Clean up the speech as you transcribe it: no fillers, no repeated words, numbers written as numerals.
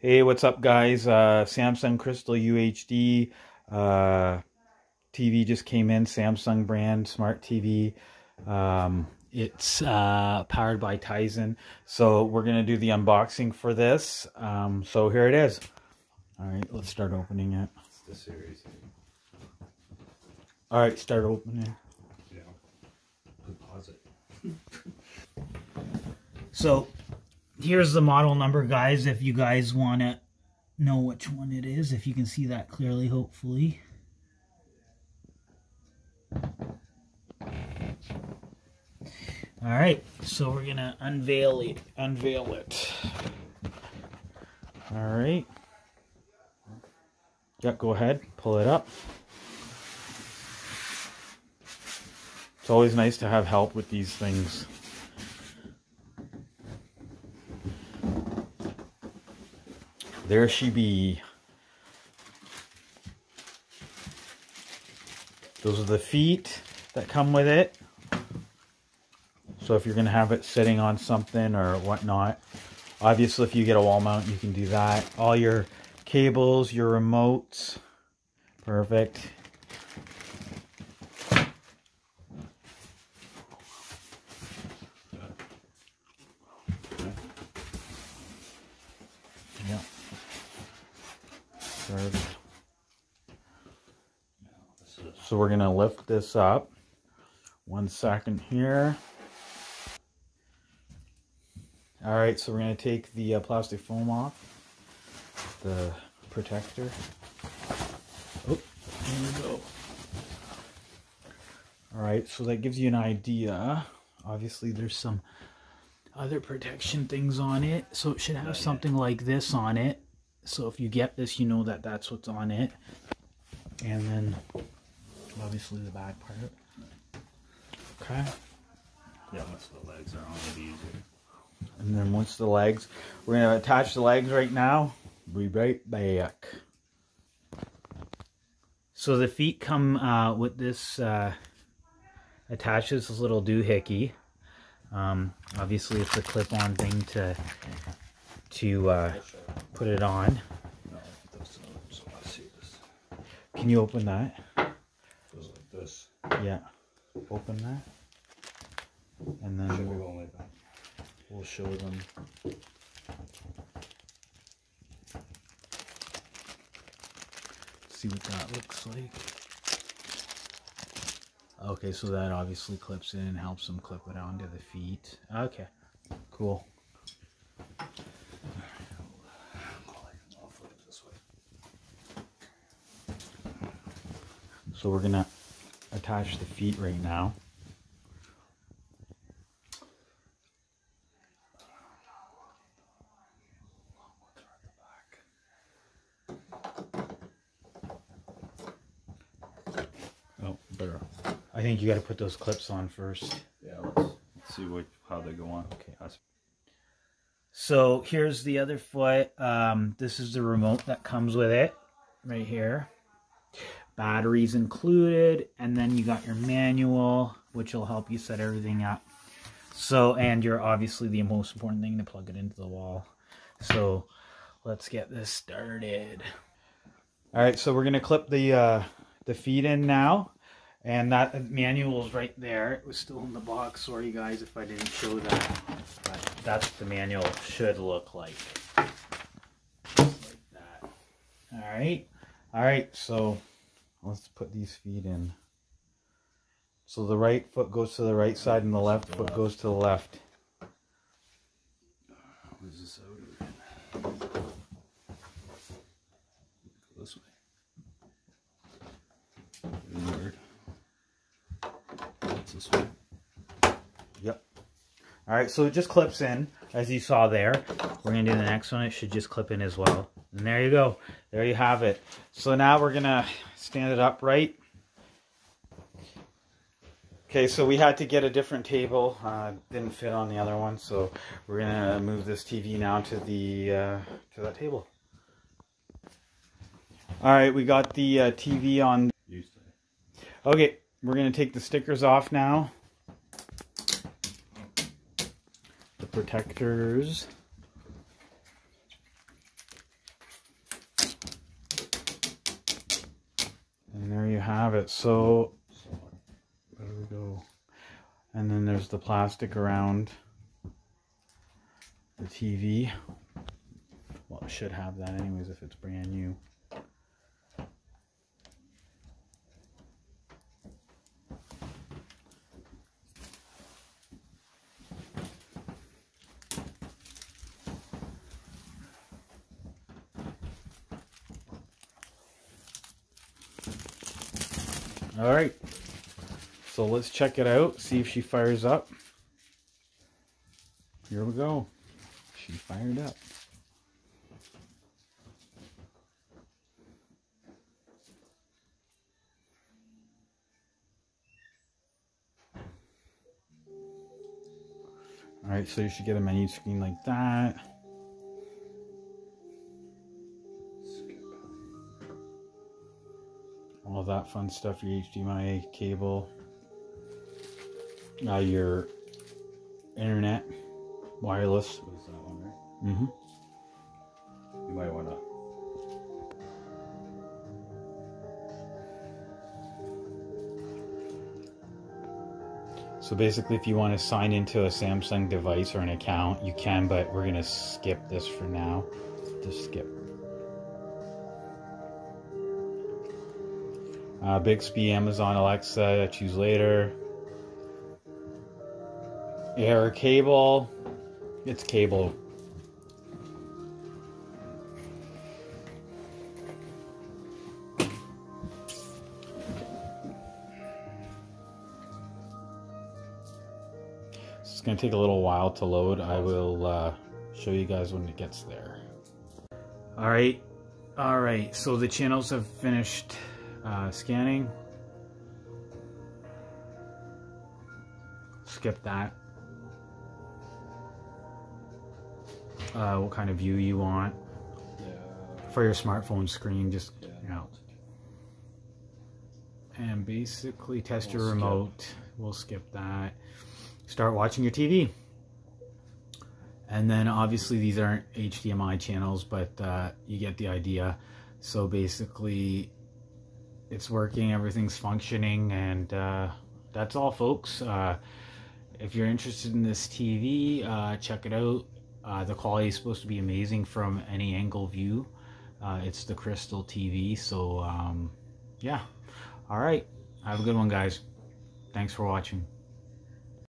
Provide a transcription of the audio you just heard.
Hey, what's up, guys? Samsung Crystal UHD TV just came in. Samsung brand smart TV. It's powered by Tizen. So we're gonna do the unboxing for this. So here it is. All right, let's start opening it. It's the series. All right, start opening. Yeah. Pause it. So here's the model number, guys, if you guys want to know which one it is, if you can see that clearly, hopefully. All right, so we're gonna unveil it. All right. Yeah, go ahead, pull it up. It's always nice to have help with these things. There she be. Those are the feet that come with it. So if you're going to have it sitting on something or whatnot, obviously if you get a wall mount, you can do that. All your cables, your remotes, perfect. Yeah. Perfect. So we're going to lift this up. 1 second here. All right, so we're going to take the plastic foam off, the protector. Oh, here we go. All right, so that gives you an idea. Obviously, there's some other protection things on it, so it should have something like this on it. So if you get this, you know that that's what's on it. And then, obviously, the back part. Okay. Yeah, once the legs are on, it'll be easier. And then once the legs, we're going to attach the legs right now. Be right back. So the feet come with this attaches this little doohickey. Obviously it's a clip-on thing to put it on. No, it doesn't. So let's see this. Can you open that? It goes like this. Yeah. Open that. And then Should we go like that? We'll show them. See what that looks like. Okay, so that obviously clips in and helps them clip it onto the feet. Okay, cool. So we're gonna attach the feet right now. Oh, better. I think you got to put those clips on first. Yeah, let's see how they go on. Okay. So here's the other foot. This is the remote that comes with it, right here. Batteries included, and then you got your manual, which will help you set everything up. So, and you're obviously the most important thing to plug it into the wall. So let's get this started. All right, so we're gonna clip the feet in now, and that manual is right there. It was still in the box. Sorry guys if I didn't show that, but that's what the manual should look like. Just like that. All right. So let's put these feet in. So the right foot goes to the right side, and the left foot goes to the left. Where's this out again? Go this way. Inward. That's this way. Yep. All right, so it just clips in, as you saw there. We're gonna do the next one. It should just clip in as well. And there you go. There you have it. So now we're gonna stand it upright. Okay, so we had to get a different table. Didn't fit on the other one, so we're gonna move this TV now to the to that table. All right, we got the TV on. Okay, we're gonna take the stickers off now. The protectors. have it. So where do we go? And then there's the plastic around the TV. Well, it should have that anyways if it's brand new. All right, so let's check it out, see if she fires up. Here we go. She fired up. All right, so you should get a menu screen like that. All that fun stuff, your HDMI cable, your internet, wireless. Was that one right? Mm-hmm. You might want to. So basically, if you want to sign into a Samsung device or an account, you can, but we're going to skip this for now. Just skip. Bixby, Amazon, Alexa, choose later. Air cable. It's cable. It's going to take a little while to load. I will show you guys when it gets there. All right. So the channels have finished scanning. Skip that. What kind of view you want for your smartphone screen? Just and basically test your remote. We'll skip that. Start watching your TV. And then obviously these aren't HDMI channels, but you get the idea. So basically it's working, everything's functioning, and that's all, folks. If you're interested in this TV, check it out. The quality is supposed to be amazing from any angle view. It's the Crystal TV, so yeah. All right, have a good one, guys. Thanks for watching.